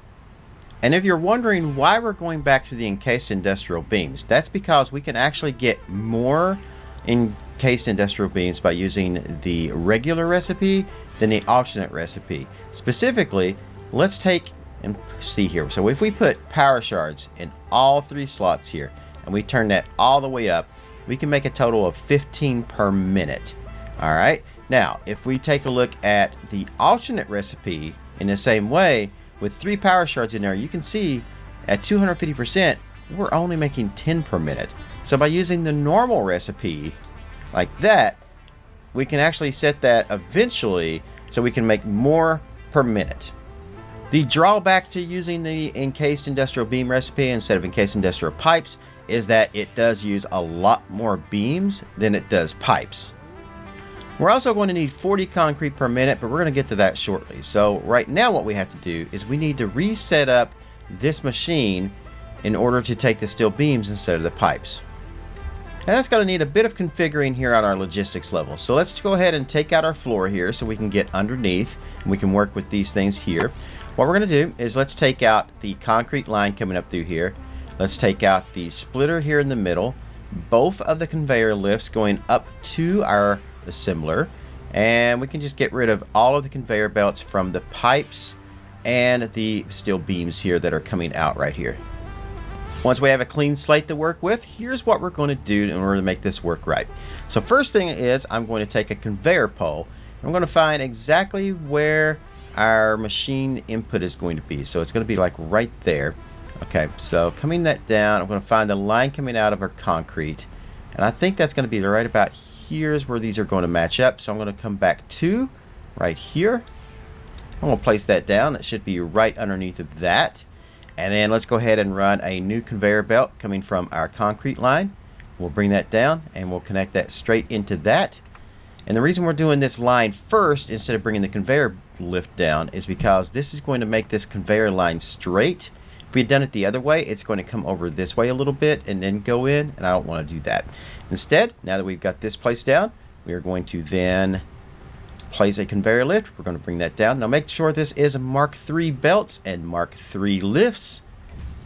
And if you're wondering why we're going back to the encased industrial beams, that's because we can actually get more encased industrial beams by using the regular recipe than the alternate recipe. Specifically, let's take and see here. So if we put power shards in all 3 slots here, and we turn that all the way up, we can make a total of 15 per minute. All right. Now, if we take a look at the alternate recipe in the same way, with 3 power shards in there, you can see at 250%, we're only making 10 per minute. So by using the normal recipe like that, we can actually set that eventually so we can make more per minute. The drawback to using the encased industrial beam recipe instead of encased industrial pipes is that it does use a lot more beams than it does pipes. We're also going to need 40 concrete per minute, but we're going to get to that shortly. So right now what we have to do is we need to reset up this machine in order to take the steel beams instead of the pipes. And that's going to need a bit of configuring here on our logistics level. So let's go ahead and take out our floor here so we can get underneath and we can work with these things here. What we're going to do is let's take out the concrete line coming up through here. Let's take out the splitter here in the middle, both of the conveyor lifts going up to our assembler, and we can just get rid of all of the conveyor belts from the pipes and the steel beams here that are coming out right here. Once we have a clean slate to work with, here's what we're going to do in order to make this work right. So first thing is I'm going to take a conveyor pole and I'm going to find exactly where our machine input is going to be. So it's going to be like right there. Okay, so coming that down, I'm going to find the line coming out of our concrete, and I think that's going to be right about here's where these are going to match up. So I'm going to come back to right here. I'm going to place that down. That should be right underneath of that. And then let's go ahead and run a new conveyor belt coming from our concrete line. We'll bring that down and we'll connect that straight into that. And the reason we're doing this line first instead of bringing the conveyor lift down is because this is going to make this conveyor line straight. If we had done it the other way, it's going to come over this way a little bit and then go in, and I don't want to do that. Instead, now that we've got this placed down, we are going to then place a conveyor lift. We're going to bring that down. Now make sure this is a Mark III belts and Mark III lifts.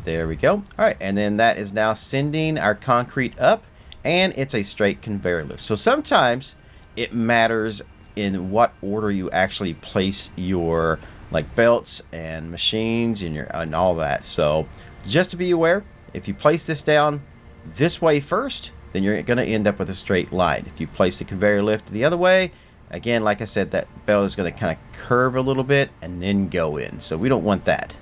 There we go. All right, and then that is now sending our concrete up, and it's a straight conveyor lift. So sometimes it matters in what order you actually place your like belts and machines and all that. So just to be aware, if you place this down this way first, then you're going to end up with a straight line. If you place the conveyor lift the other way, again, like I said, that belt is going to kind of curve a little bit and then go in. So we don't want that.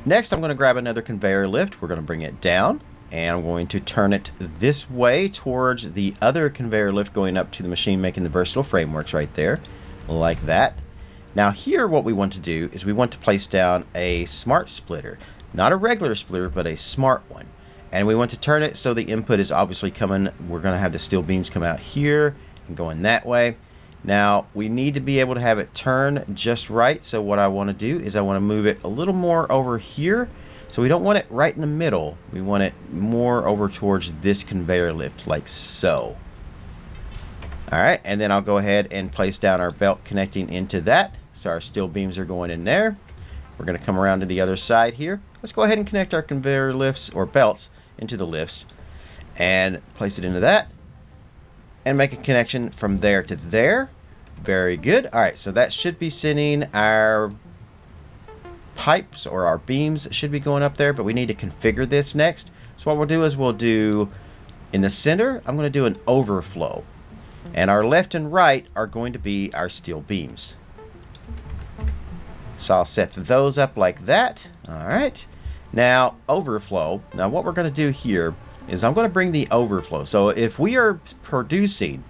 Next, I'm going to grab another conveyor lift. We're going to bring it down, and I'm going to turn it this way towards the other conveyor lift going up to the machine making the versatile frameworks right there, like that. Now here what we want to do is we want to place down a smart splitter. Not a regular splitter, but a smart one. And we want to turn it so the input is obviously coming. We're going to have the steel beams come out here and going that way. Now we need to be able to have it turn just right. So what I want to do is I want to move it a little more over here. So we don't want it right in the middle. We want it more over towards this conveyor lift, like so. All right, and then I'll go ahead and place down our belt connecting into that. So our steel beams are going in there. We're going to come around to the other side here. Let's go ahead and connect our conveyor lifts or belts into the lifts and place it into that and make a connection from there to there. Very good. All right, so that should be sending our pipes, or our beams should be going up there, but we need to configure this next. So what we'll do is we'll do in the center, I'm going to do an overflow, and our left and right are going to be our steel beams. So I'll set those up like that. All right, now overflow. Now what we're going to do here is I'm going to bring the overflow. So if we are producing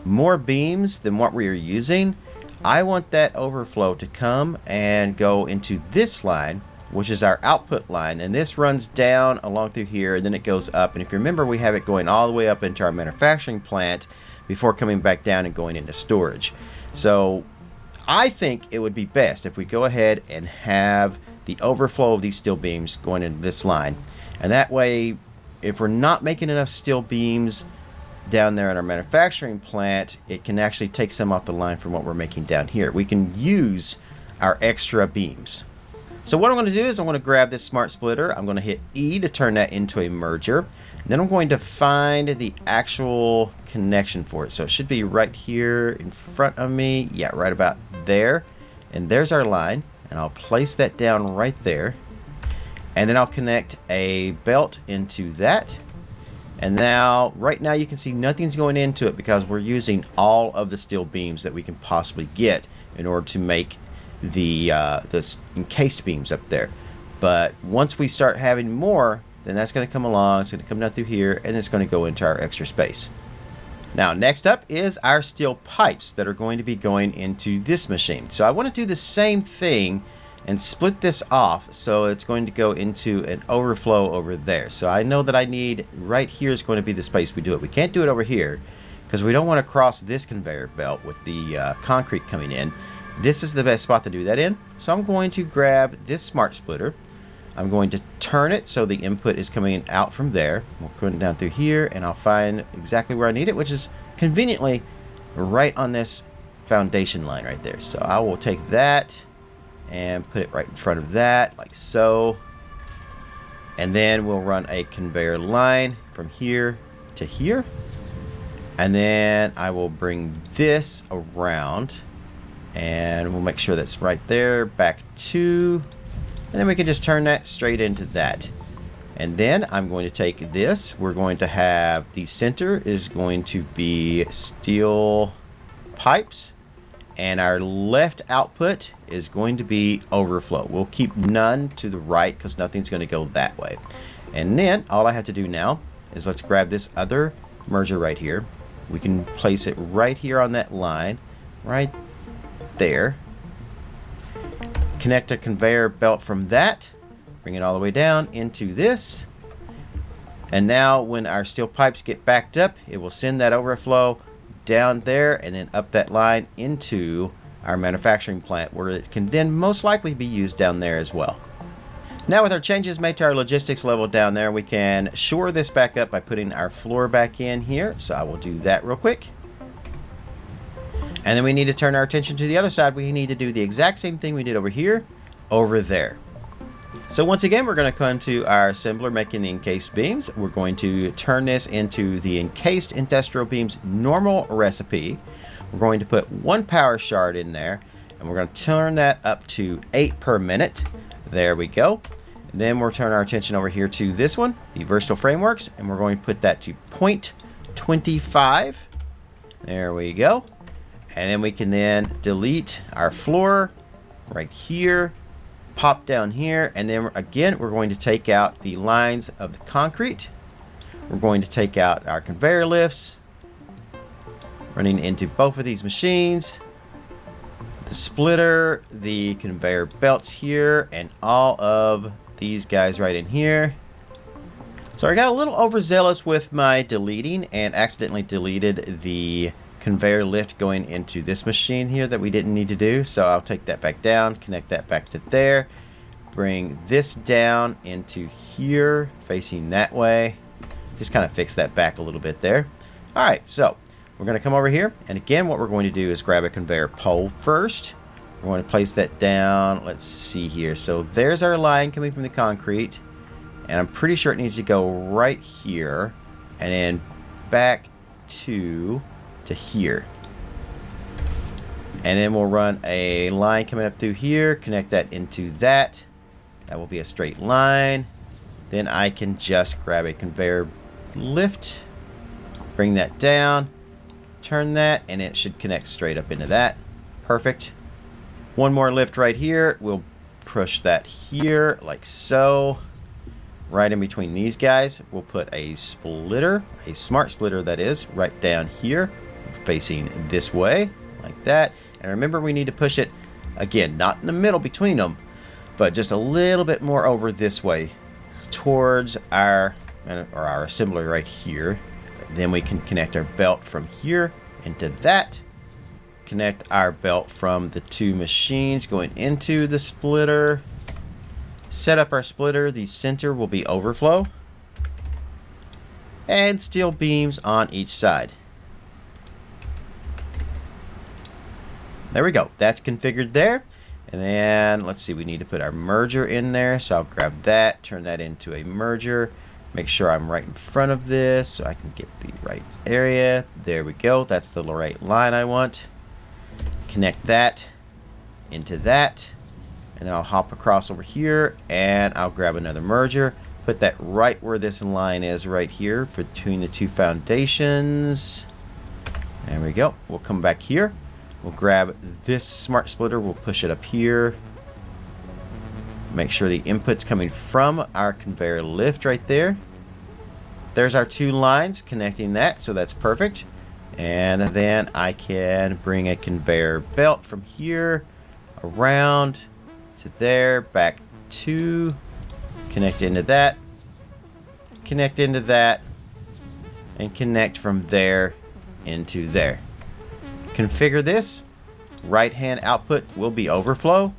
more beams than what we are using, I want that overflow to come and go into this line, which is our output line, and this runs down along through here, and then it goes up. And if you remember, we have it going all the way up into our manufacturing plant before coming back down and going into storage. So I think it would be best if we go ahead and have the overflow of these steel beams going into this line, and that way if we're not making enough steel beams down there in our manufacturing plant, it can actually take some off the line from what we're making down here. We can use our extra beams. So what I'm going to do is I'm going to grab this smart splitter. I'm going to hit E to turn that into a merger. Then I'm going to find the actual connection for it. So it should be right here in front of me. Yeah, right about there. And there's our line. And I'll place that down right there. And then I'll connect a belt into that. And now, right now you can see nothing's going into it because we're using all of the steel beams that we can possibly get in order to make the encased beams up there. But once we start having more, then that's going to come along. It's going to come down through here, and it's going to go into our extra space. Now, next up is our steel pipes that are going to be going into this machine. So I want to do the same thing and split this off, so it's going to go into an overflow over there. So I know that I need, right here is going to be the space we do it. We can't do it over here because we don't want to cross this conveyor belt with the concrete coming in. This is the best spot to do that in. So I'm going to grab this smart splitter. I'm going to turn it so the input is coming out from there. We'll go down through here, and I'll find exactly where I need it, which is conveniently right on this foundation line right there. So I will take that and put it right in front of that, like so. And then we'll run a conveyor line from here to here. And then I will bring this around, and we'll make sure that's right there, back to, and then we can just turn that straight into that. And then I'm going to take this. We're going to have the center is going to be steel pipes, and our left output is going to be overflow. We'll keep none to the right because nothing's going to go that way. And then all I have to do now is let's grab this other merger right here. We can place it right here on that line, right there. Connect a conveyor belt from that, bring it all the way down into this. And now when our steel pipes get backed up, it will send that overflow down there and then up that line into our manufacturing plant, where it can then most likely be used down there as well. Now with our changes made to our logistics level down there, we can shore this back up by putting our floor back in here. So I will do that real quick. And then we need to turn our attention to the other side. We need to do the exact same thing we did over here, over there. So once again, we're going to come to our assembler making the encased beams. We're going to turn this into the encased industrial beams normal recipe. We're going to put 1 power shard in there, and we're going to turn that up to 8 per minute. There we go. And then we'll turn our attention over here to this one, the versatile frameworks, and we're going to put that to 0.25. There we go. And then we can then delete our floor right here, pop down here, and then again we're going to take out the lines of the concrete. We're going to take out our conveyor lifts running into both of these machines, the splitter, the conveyor belts here, and all of these guys right in here. So I got a little overzealous with my deleting and accidentally deleted the conveyor lift going into this machine here that we didn't need to do. So I'll take that back down, connect that back to there, bring this down into here facing that way. Just kind of fix that back a little bit there. Alright, so we're going to come over here, and again what we're going to do is grab a conveyor pole first. We're going to place that down. Let's see here. So there's our line coming from the concrete, and I'm pretty sure it needs to go right here and then back to here. And then we'll run a line coming up through here, connect that into that. That will be a straight line. Then I can just grab a conveyor lift, bring that down, turn that, and it should connect straight up into that. Perfect. One more lift right here. We'll push that here like so. Right in between these guys, we'll put a splitter, a smart splitter that is, right down here, facing this way, like that. And remember, we need to push it, again, not in the middle between them, but just a little bit more over this way, towards our assembly right here. Then we can connect our belt from here into that. Connect our belt from the 2 machines going into the splitter. Set up our splitter. The center will be overflow. And steel beams on each side. There we go. That's configured there. And then, let's see, we need to put our merger in there. So I'll grab that, turn that into a merger. Make sure I'm right in front of this so I can get the right area. There we go. That's the right line I want. Connect that into that. And then I'll hop across over here and I'll grab another merger. Put that right where this line is right here between the 2 foundations. There we go. We'll come back here. We'll grab this smart splitter. We'll push it up here. Make sure the input's coming from our conveyor lift right there. There's our 2 lines connecting that, so that's perfect. And then I can bring a conveyor belt from here around to there, back to, connect into that, and connect from there into there. Configure this. Right hand output will be overflow.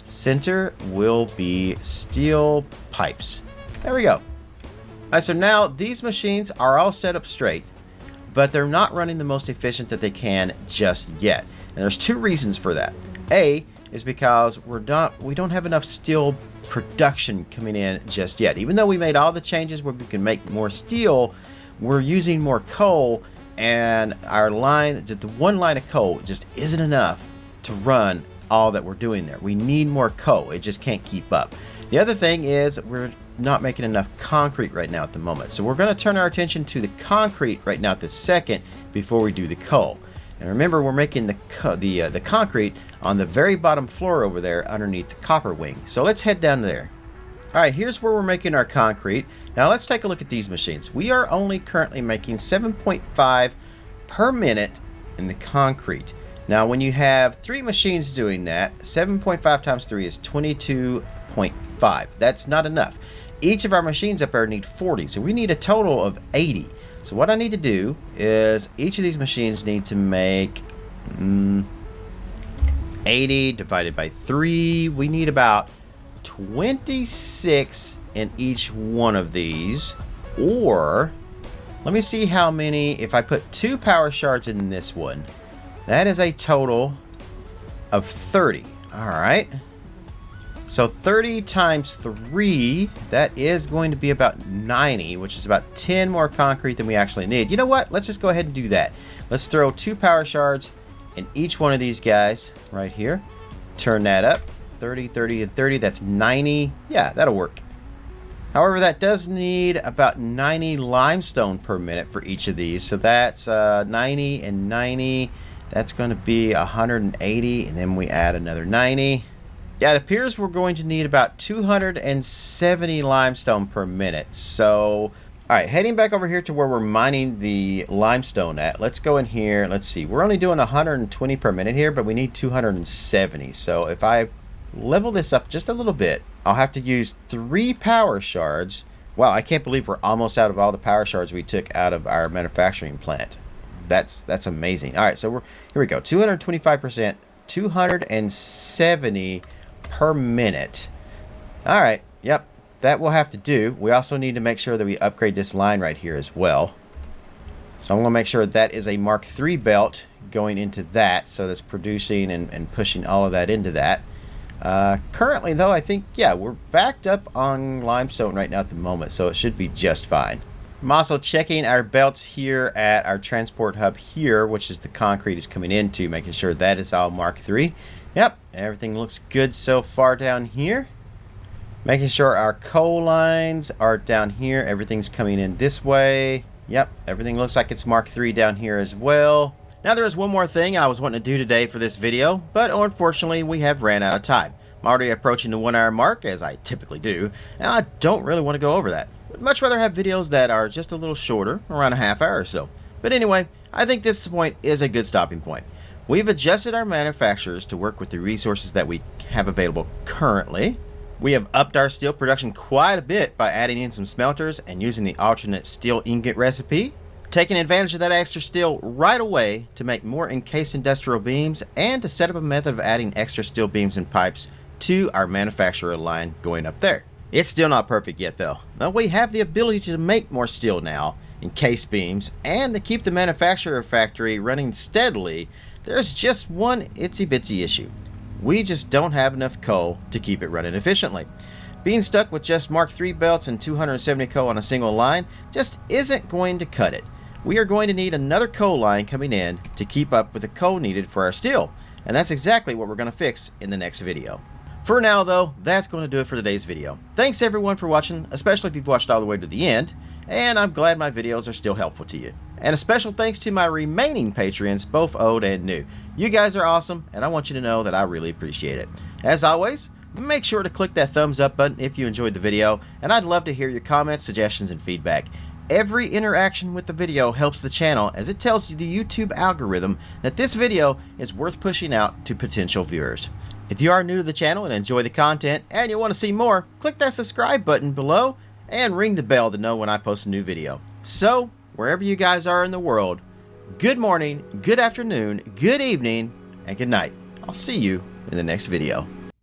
Center will be steel pipes. There we go. Alright, so now these machines are all set up straight, but they're not running the most efficient that they can just yet. And there's 2 reasons for that. A is because we don't have enough steel production coming in just yet. Even though we made all the changes where we can make more steel, we're using more coal, and our line, the 1 line of coal just isn't enough to run all that we're doing there. We need more coal. It just can't keep up. The other thing is we're not making enough concrete right now at the moment. So we're going to turn our attention to the concrete right now at this second before we do the coal. And remember, we're making the concrete on the very bottom floor over there underneath the copper wing. So let's head down there. Alright, here's where we're making our concrete. Now let's take a look at these machines. We are only currently making 7.5 per minute in the concrete. Now when you have 3 machines doing that, 7.5 times 3 is 22.5. That's not enough. Each of our machines up there need 40, so we need a total of 80. So what I need to do is each of these machines need to make 80 divided by 3. We need about 26 in each one of these. Or let me see how many. If I put 2 power shards in this one, that is a total of 30. All right. So 30 times 3, that is going to be about 90, which is about 10 more concrete than we actually need. You know what? Let's just go ahead and do that. Let's throw 2 power shards in each one of these guys right here. Turn that up. 30, 30, and 30. That's 90. Yeah, that'll work. However, that does need about 90 limestone per minute for each of these. So that's 90 and 90. That's going to be 180, and then we add another 90. Yeah, it appears we're going to need about 270 limestone per minute. So, all right, heading back over here to where we're mining the limestone at. Let's go in here. Let's see. We're only doing 120 per minute here, but we need 270. So if I level this up just a little bit, I'll have to use 3 power shards. Wow, I can't believe we're almost out of all the power shards we took out of our manufacturing plant. That's amazing. All right, so here we go. 225%, 270 per minute. All right, yep, that will have to do. We also need to make sure that we upgrade this line right here as well. So I'm going to make sure that is a Mark III belt going into that, so that's producing and pushing all of that into that. Currently, though, I think, yeah, we're backed up on limestone right now at the moment, so it should be just fine. I'm also checking our belts here at our transport hub here, which is the concrete is coming into, making sure that is all Mark III. Yep, everything looks good so far down here. Making sure our coal lines are down here. Everything's coming in this way. Yep, everything looks like it's Mark III down here as well. Now there is one more thing I was wanting to do today for this video, but unfortunately we have ran out of time. I'm already approaching the 1 hour mark, as I typically do, and I don't really want to go over that. I'd much rather have videos that are just a little shorter, around a half hour or so. But anyway, I think this point is a good stopping point. We've adjusted our manufacturers to work with the resources that we have available currently. We have upped our steel production quite a bit by adding in some smelters and using the alternate steel ingot recipe, taking advantage of that extra steel right away to make more encased industrial beams and to set up a method of adding extra steel beams and pipes to our manufacturer line going up there. It's still not perfect yet though. Now we have the ability to make more steel now, encased beams, and to keep the manufacturer factory running steadily. There's just one itsy bitsy issue. We just don't have enough coal to keep it running efficiently. Being stuck with just Mark III belts and 270 coal on a single line just isn't going to cut it. We are going to need another coal line coming in to keep up with the coal needed for our steel, and that's exactly what we're going to fix in the next video. For now though, that's going to do it for today's video. Thanks everyone for watching, especially if you've watched all the way to the end, and I'm glad my videos are still helpful to you. And a special thanks to my remaining Patreons, both old and new. You guys are awesome, and I want you to know that I really appreciate it. As always, make sure to click that thumbs up button if you enjoyed the video, and I'd love to hear your comments, suggestions, and feedback. Every interaction with the video helps the channel, as it tells the YouTube algorithm that this video is worth pushing out to potential viewers. If you are new to the channel and enjoy the content and you want to see more, click that subscribe button below and ring the bell to know when I post a new video. So, wherever you guys are in the world, good morning, good afternoon, good evening, and good night. I'll see you in the next video.